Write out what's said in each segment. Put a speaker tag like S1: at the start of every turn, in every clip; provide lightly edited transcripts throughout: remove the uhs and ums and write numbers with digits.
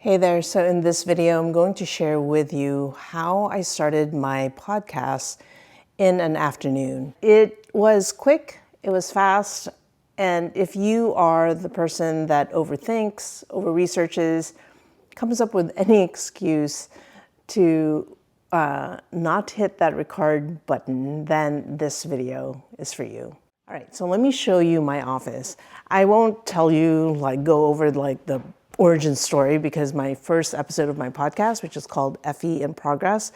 S1: Hey there, so in this video I'm going to share with you how I started my podcast in an afternoon. It was quick, it was fast, and if you are the person that overthinks, over-researches, comes up with any excuse to not hit that record button, then this video is for you. All right, so let me show you my office. I won't tell you, go over the origin story, because my first episode of my podcast, which is called FE in Progress,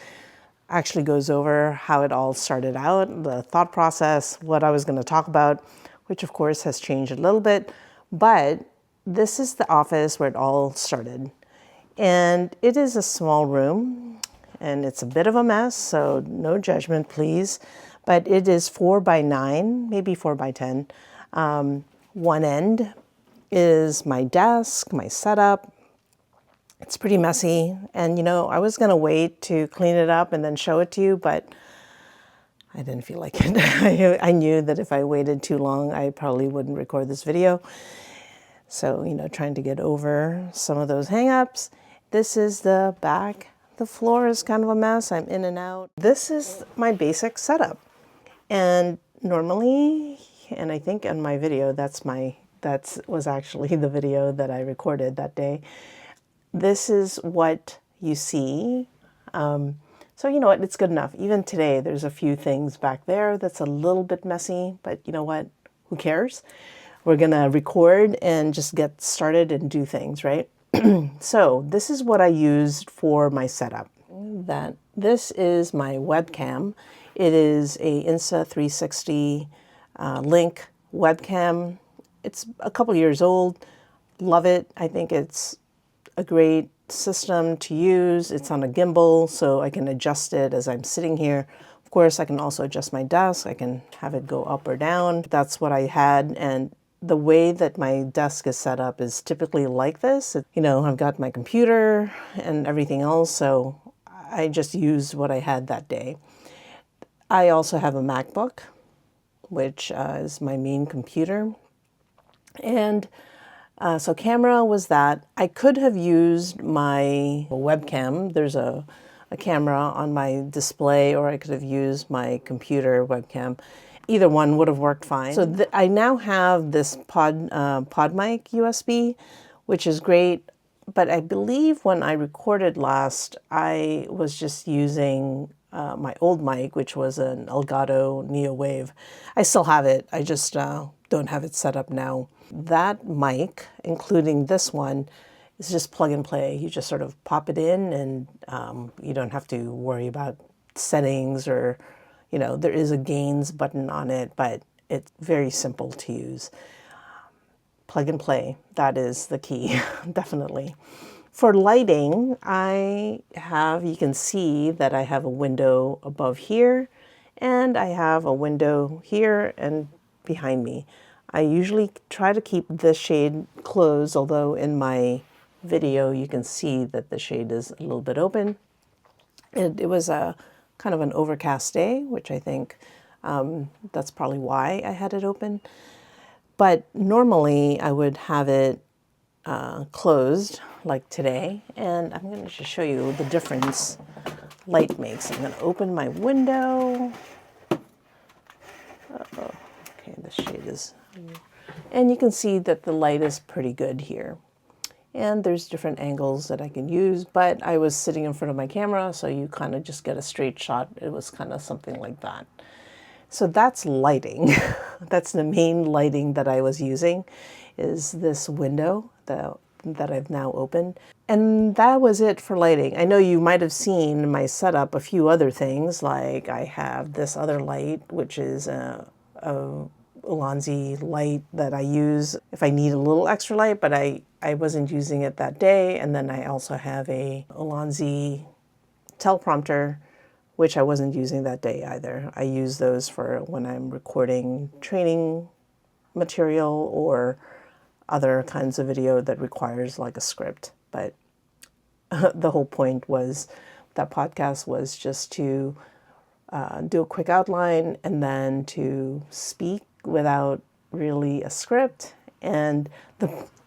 S1: actually goes over how it all started out, the thought process, what I was going to talk about, which of course has changed a little bit. But this is the office where it all started. And it is a small room, and it's a bit of a mess, so no judgment, please. But it is 4x9, maybe 4x10. One end is my desk, my setup. It's pretty messy. And I was gonna wait to clean it up and then show it to you, but I didn't feel like it. I knew that if I waited too long, I probably wouldn't record this video. So, trying to get over some of those hang-ups. This is the back. The floor is kind of a mess. I'm in and out. This is my basic setup. And normally, and I think in my video, that was actually the video that I recorded that day. This is what you see. So you know what, it's good enough. Even today, there's a few things back there that's a little bit messy, but you know what, who cares? We're gonna record and just get started and do things, right? So this is what I used for my setup. This is my webcam. It is a Insta360 link webcam. It's a couple years old. Love it. I think it's a great system to use. It's on a gimbal, so I can adjust it as I'm sitting here. Of course, I can also adjust my desk. I can have it go up or down. That's what I had, and the way that my desk is set up is typically like this. I've got my computer and everything else, so I just used what I had that day. I also have a MacBook, which is my main computer. And so camera was that. I could have used my webcam. There's a camera on my display, or I could have used my computer webcam. Either one would have worked fine. So I now have this pod mic USB, which is great. But I believe when I recorded last, I was just using my old mic, which was an Elgato Neo Wave. I still have it. I just don't have it set up now. That mic, including this one, is just plug and play. You just sort of pop it in, and you don't have to worry about settings or, there is a gains button on it, but it's very simple to use. Plug and play, that is the key, definitely. For lighting, you can see that I have a window above here, and I have a window here and behind me. I usually try to keep this shade closed, although in my video you can see that the shade is a little bit open. It was a kind of an overcast day, which I think that's probably why I had it open. But normally I would have it closed, like today, and I'm going to just show you the difference light makes. I'm going to open my window. Okay, the shade is... And you can see that the light is pretty good here. And there's different angles that I can use, but I was sitting in front of my camera, so you kind of just get a straight shot. It was kind of something like that. So that's lighting. That's the main lighting that I was using, is this window that I've now opened. And that was it for lighting. I know you might have seen in my setup a few other things, like I have this other light, which is a Ulanzi light that I use if I need a little extra light, but I wasn't using it that day. And then I also have a Ulanzi teleprompter, which I wasn't using that day either. I use those for when I'm recording training material or other kinds of video that requires like a script. But the whole point was that podcast was just to do a quick outline and then to speak without really a script. And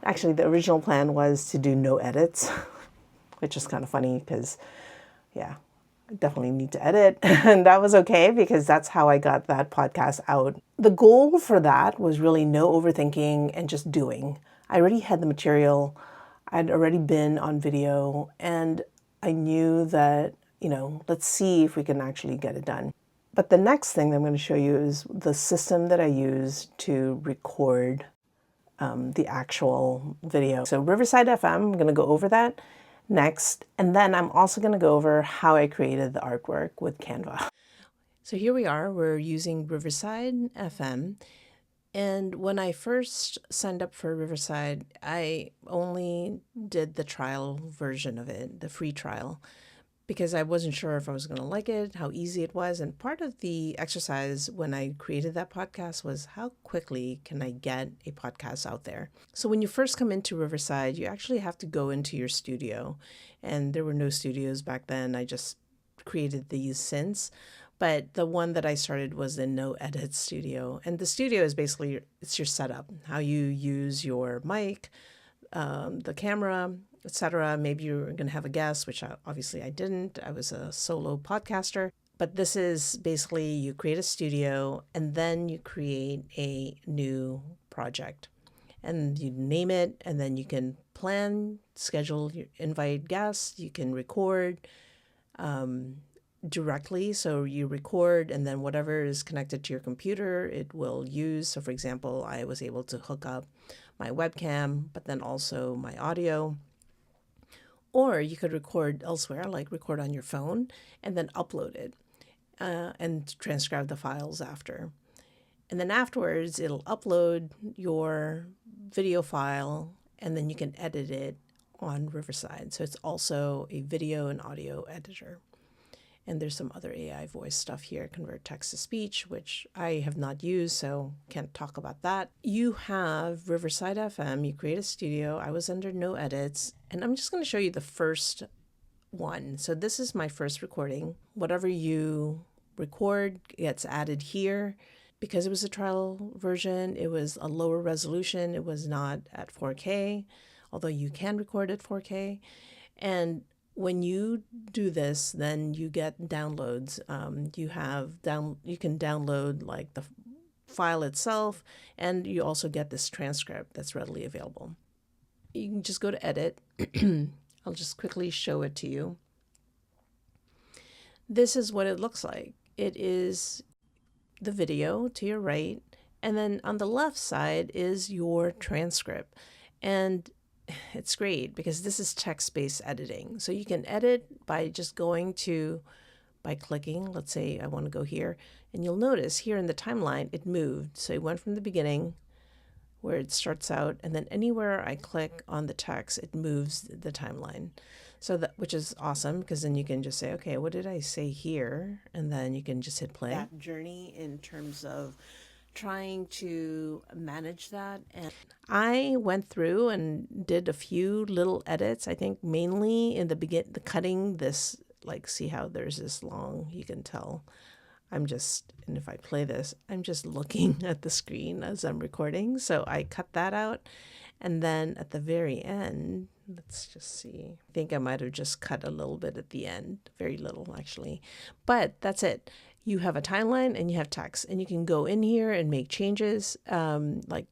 S1: actually the original plan was to do no edits. which is kind of funny because, yeah, I definitely need to edit. And that was okay because that's how I got that podcast out. The goal for that was really no overthinking and just doing. I already had the material. I'd already been on video, and I knew that, let's see if we can actually get it done. But the next thing that I'm going to show you is the system that I use to record the actual video. So Riverside FM, I'm going to go over that next. And then I'm also going to go over how I created the artwork with Canva. So here we are, we're using Riverside FM. And when I first signed up for Riverside, I only did the trial version of it, the free trial, because I wasn't sure if I was going to like it, how easy it was. And part of the exercise when I created that podcast was how quickly can I get a podcast out there? So when you first come into Riverside, you actually have to go into your studio. And there were no studios back then. I just created these since. But the one that I started was the No Edit Studio. And the studio is basically, it's your setup, how you use your mic, the camera, etc. Maybe you're going to have a guest, which obviously I didn't. I was a solo podcaster. But this is basically you create a studio and then you create a new project. And you name it, and then you can plan, schedule, invite guests, you can record directly. So you record, and then whatever is connected to your computer, it will use. So for example, I was able to hook up my webcam, but then also my audio. Or you could record elsewhere, like record on your phone and then upload it and transcribe the files after. And then afterwards, it'll upload your video file and then you can edit it on Riverside. So it's also a video and audio editor. And there's some other AI voice stuff here, convert text to speech, which I have not used, so can't talk about that. You have Riverside FM, you create a studio. I was under no edits, and I'm just going to show you the first one. So this is my first recording. Whatever you record gets added here. Because it was a trial version, it was a lower resolution. It was not at 4K, although you can record at 4K. And when you do this, then you get downloads. You can download like the file itself, and you also get this transcript that's readily available. You can just go to edit. I'll just quickly show it to you. This is what it looks like. It is the video to your right, and then on the left side is your transcript. And it's great because this is text-based editing. So you can edit by just by clicking. Let's say I want to go here, and you'll notice here in the timeline, it moved. So it went from the beginning where it starts out, and then anywhere I click on the text, it moves the timeline. So which is awesome because then you can just say, okay, what did I say here? And then you can just hit play. That journey in terms of trying to manage that. And I went through and did a few little edits. I think mainly in the cutting this, like, see how there's this long, you can tell. And if I play this, I'm just looking at the screen as I'm recording. So I cut that out. And then at the very end, let's just see. I think I might have just cut a little bit at the end. Very little, actually. But that's it. You have a timeline and you have text. And you can go in here and make changes. Like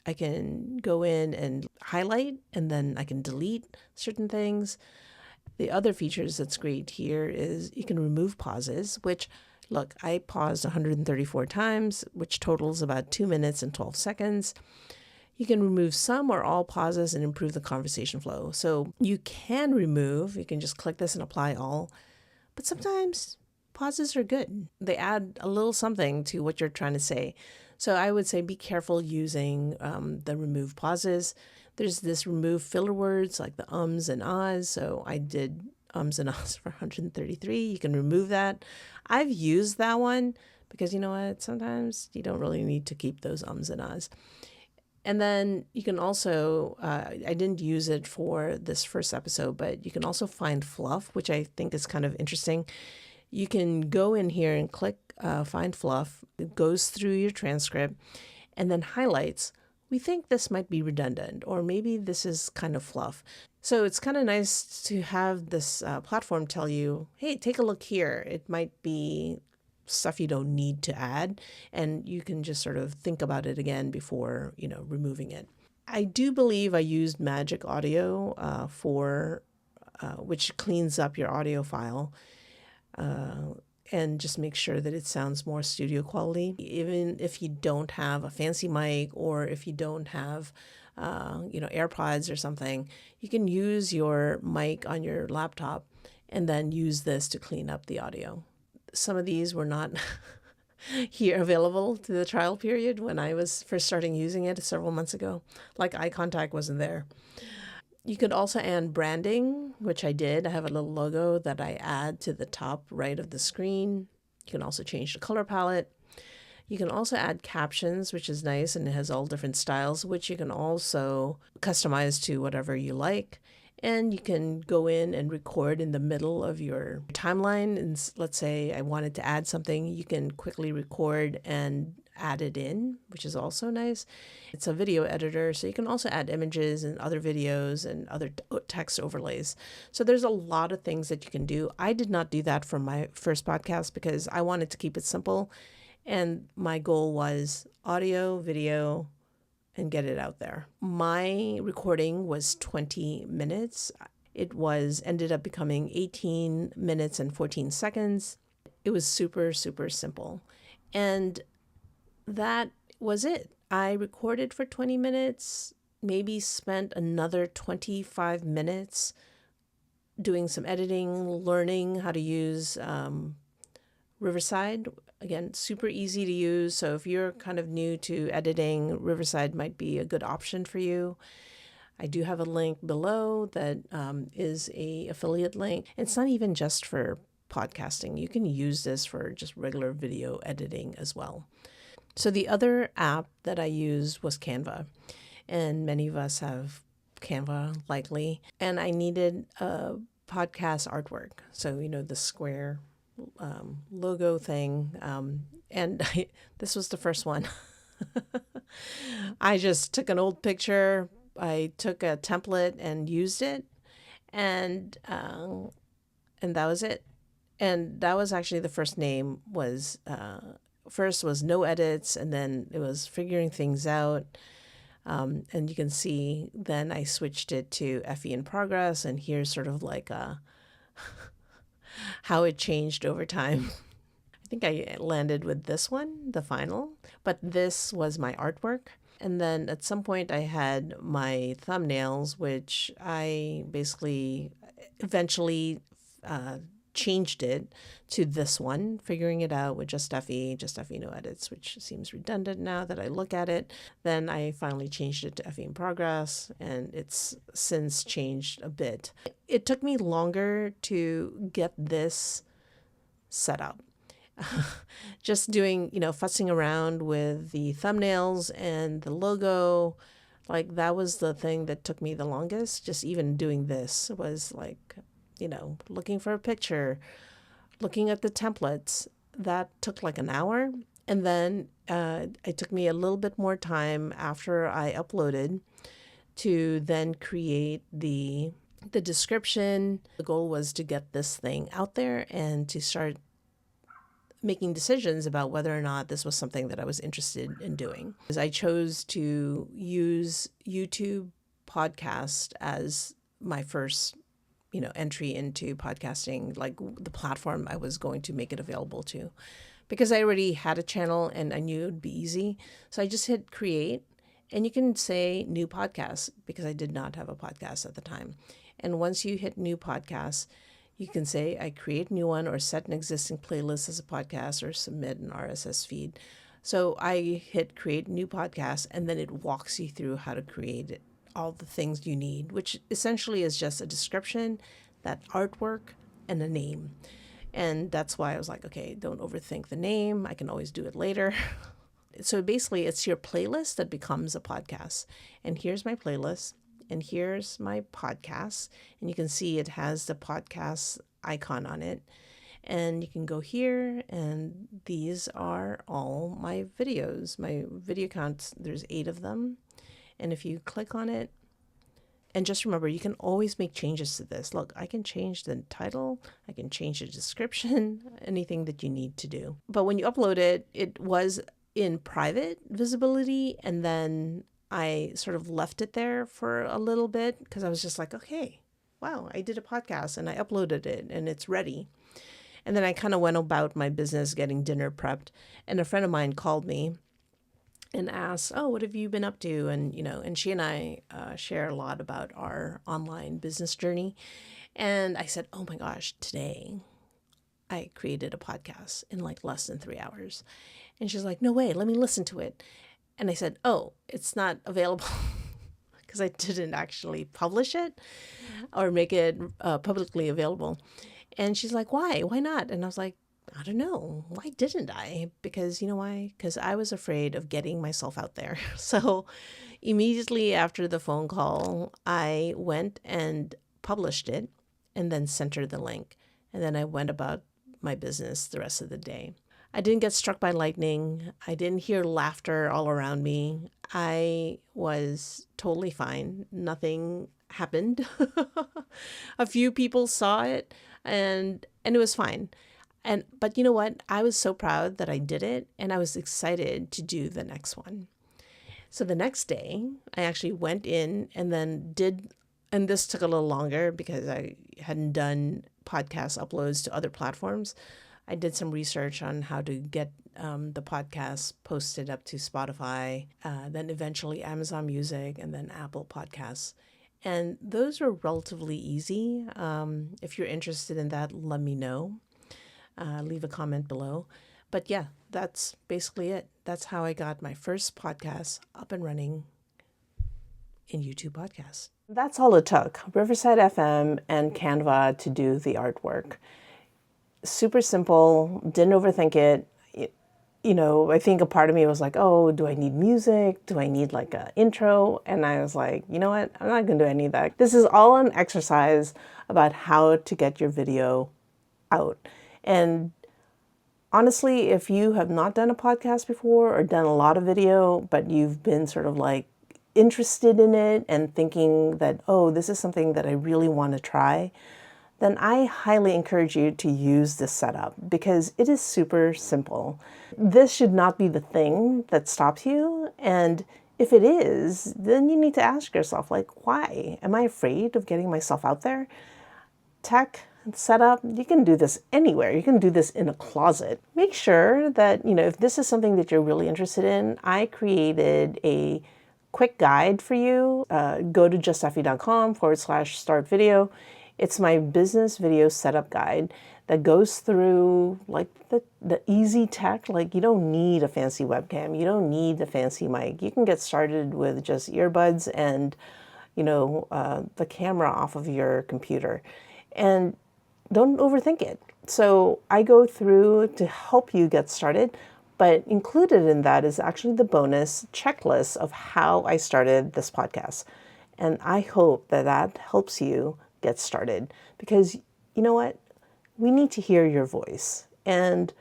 S1: I can go in and highlight, and then I can delete certain things. The other features that's great here is you can remove pauses, which, look, I paused 134 times, which totals about 2 minutes and 12 seconds. You can remove some or all pauses and improve the conversation flow. So you can just click this and apply all, but sometimes pauses are good. They add a little something to what you're trying to say. So I would say be careful using the remove pauses. There's this remove filler words like the ums and ahs. So I did ums and ahs for 133. You can remove that. I've used that one because you know what? Sometimes you don't really need to keep those ums and ahs. And then you can also, I didn't use it for this first episode, but you can also find fluff, which I think is kind of interesting. You can go in here and click find fluff. It goes through your transcript and then highlights we think this might be redundant, or maybe this is kind of fluff. So it's kind of nice to have this platform tell you, hey, take a look here. It might be stuff you don't need to add, and you can just sort of think about it again before, removing it. I do believe I used Magic Audio which cleans up your audio file and just make sure that it sounds more studio quality. Even if you don't have a fancy mic, or if you don't have, AirPods or something, you can use your mic on your laptop and then use this to clean up the audio. Some of these were not here available to the trial period when I was first starting using it several months ago. Like eye contact wasn't there. You could also add branding, which I did. I have a little logo that I add to the top right of the screen. You can also change the color palette. You can also add captions, which is nice, and it has all different styles, which you can also customize to whatever you like. And you can go in and record in the middle of your timeline. And let's say I wanted to add something, you can quickly record and add it in, which is also nice. It's a video editor, so you can also add images and other videos and other text overlays. So there's a lot of things that you can do. I did not do that for my first podcast because I wanted to keep it simple. And my goal was audio, video, and get it out there. My recording was 20 minutes. It ended up becoming 18 minutes and 14 seconds. It was super, super simple. And that was it. I recorded for 20 minutes, maybe spent another 25 minutes doing some editing, learning how to use Riverside. Again, super easy to use. So if you're kind of new to editing, Riverside might be a good option for you. I do have a link below that is a affiliate link. It's not even just for podcasting. You can use this for just regular video editing as well. So the other app that I used was Canva, and many of us have Canva likely, and I needed a podcast artwork. So, the square logo thing, and this was the first one. I just took an old picture, I took a template and used it, and that was it. And that was actually the first name was... First was no edits, and then it was figuring things out. And you can see then I switched it to FE in progress, and here's sort of like how it changed over time. I think I landed with this one, the final, but this was my artwork. And then at some point I had my thumbnails, which I basically eventually changed it to this one, figuring it out with just FE no edits, which seems redundant now that I look at it. Then I finally changed it to FE in progress, and it's since changed a bit. It took me longer to get this set up. Just doing, fussing around with the thumbnails and the logo, like that was the thing that took me the longest. Just even doing this was like, looking for a picture, looking at the templates, that took like an hour. And then it took me a little bit more time after I uploaded to then create the description. The goal was to get this thing out there and to start making decisions about whether or not this was something that I was interested in doing. As I chose to use YouTube podcast as my first entry into podcasting, like the platform I was going to make it available to, because I already had a channel and I knew it'd be easy. So I just hit create, and you can say new podcast because I did not have a podcast at the time. And once you hit new podcast, you can say I create a new one, or set an existing playlist as a podcast, or submit an RSS feed. So I hit create new podcast, and then it walks you through how to create it, all the things you need, which essentially is just a description, that artwork, and a name. And that's why I was like, okay, don't overthink the name. I can always do it later. So basically it's your playlist that becomes a podcast. And here's my playlist, and here's my podcast. And you can see it has the podcast icon on it. And you can go here, and these are all my videos. My video counts, there's 8 of them. And if you click on it, and just remember, you can always make changes to this. Look, I can change the title, I can change the description, anything that you need to do. But when you upload it, it was in private visibility, and then I sort of left it there for a little bit because I was just like, okay, wow, I did a podcast and I uploaded it and it's ready. And then I kind of went about my business getting dinner prepped, and a friend of mine called me and asked, oh, what have you been up to? And, and she and I share a lot about our online business journey. And I said, oh my gosh, today I created a podcast in like less than 3 hours. And she's like, no way, let me listen to it. And I said, oh, it's not available because I didn't actually publish it or make it publicly available. And she's like, why? Why not? And I was like, I don't know. Why didn't I? Because you know why? Because I was afraid of getting myself out there. So immediately after the phone call, I went and published it and then sent her the link. And then I went about my business the rest of the day. I didn't get struck by lightning. I didn't hear laughter all around me. I was totally fine. Nothing happened. A few people saw it and it was fine. But you know what? I was so proud that I did it, and I was excited to do the next one. So the next day, I actually went in and then and this took a little longer because I hadn't done podcast uploads to other platforms. I did some research on how to get the podcast posted up to Spotify, then eventually Amazon Music, and then Apple Podcasts. And those were relatively easy. If you're interested in that, let me know. Leave a comment below. But yeah, that's basically it. That's how I got my first podcast up and running in YouTube podcasts. That's all it took. Riverside FM and Canva to do the artwork. Super simple, didn't overthink it. I think a part of me was like, oh, do I need music? Do I need like an intro? And I was like, you know what? I'm not going to do any of that. This is all an exercise about how to get your video out. And honestly, if you have not done a podcast before or done a lot of video, but you've been sort of like interested in it and thinking that, oh, this is something that I really want to try, then I highly encourage you to use this setup because it is super simple. This should not be the thing that stops you. And if it is, then you need to ask yourself, like, why? Am I afraid of getting myself out there? Tech setup, you can do this anywhere. You can do this in a closet. Make sure that, if this is something that you're really interested in, I created a quick guide for you. Go to justeffy.com/start video. It's my business video setup guide that goes through like the easy tech. Like you don't need a fancy webcam. You don't need a fancy mic. You can get started with just earbuds and, the camera off of your computer. And don't overthink it. So I go through to help you get started, but included in that is actually the bonus checklist of how I started this podcast. And I hope that that helps you get started because you know what? We need to hear your voice. And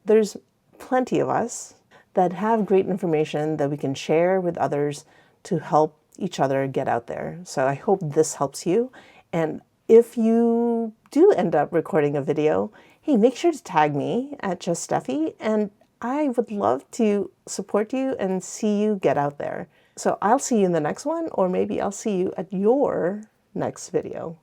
S1: there's plenty of us that have great information that we can share with others to help each other get out there. So I hope this helps you. And if you do end up recording a video, hey, make sure to tag me at JustSteffi, and I would love to support you and see you get out there. So I'll see you in the next one, or maybe I'll see you at your next video.